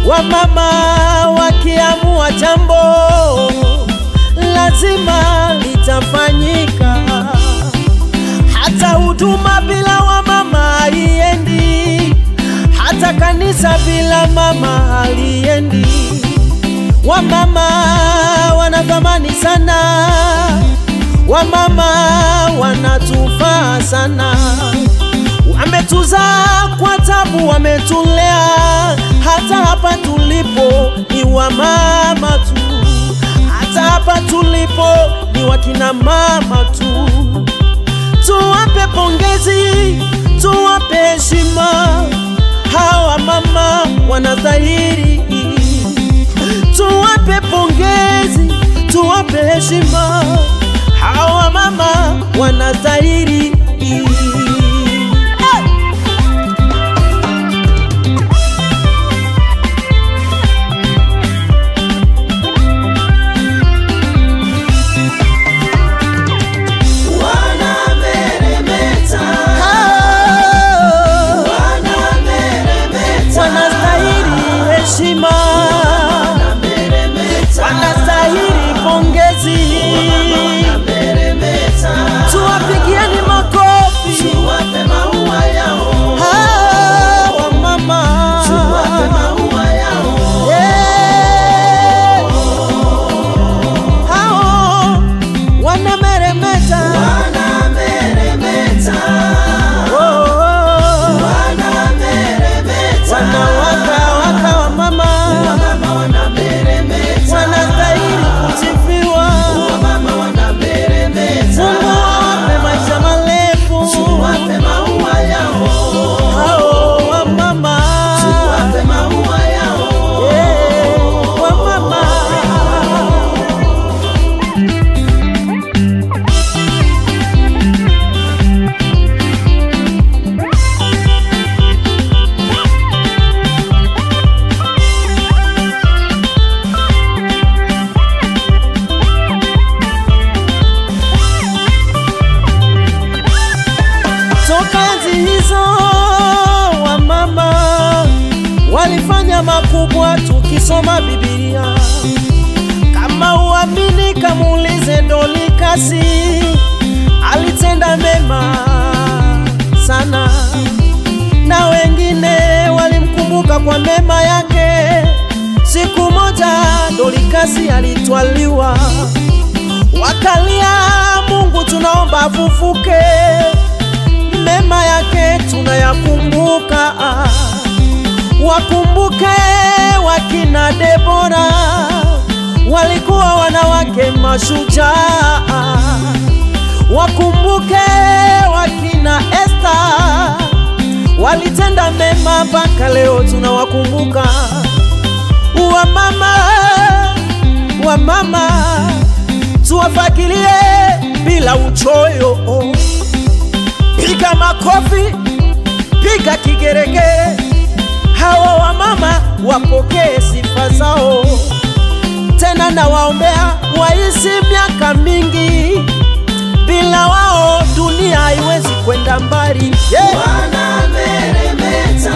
Wamama wakiamua jambo lazima litafanyika. Hata huduma bila wamama haiendi, hata kanisa bila mama haliendi. Wamama wanathamani sana, wamama wanatufaa sana. Wametuzaa kwa tabu, wametulea, hata hapa tulipo ni wamama tu. Hata hapa tulipo ni wakina mama tu. Tuwape pongezi, tuwape heshima, hawa mama wanastahili. Tuwape pongezi, tuwape heshima, hawa mama wanastahili. Tuwapigieni makofi, tuwape maua yao. Hawa mama, tuwape maua yao. Hao wanameremeta, wanameremeta, wanameremeta, wanawaka waka wa mama, wamama wanameremeta, wanastahili kusifiwa. Wamama wanameremeta, wape maisha marefu, tuwape maua yao. Hao wamama, tuwape maua yao. Wamama tokazi hizo, wamama walifanya makubwa. Tukisoma Biblia, kama uamini kamuulize Dorikasi, alitenda mema sana, na wengine walimkumbuka kwa mema yake. Siku moja Dorikasi alitwaliwa, wakalia, Mungu tunaomba afufuke. Mema yake tunayakumbuka, wakumbuke wakina Debora, walikuwa wanawake mashujaa. Wakumbuke wakina Esther, walitenda mema mpaka leo tunawakumbuka. Wamama, wamama tuwafakirie bila uchoyo. Piga makofi, piga kigeregere, hawa wamama wapokee sifa zao. Tena na waombea waishi miaka mingi, bila wao dunia haiwezi kwenda mbali. Wanameremeta,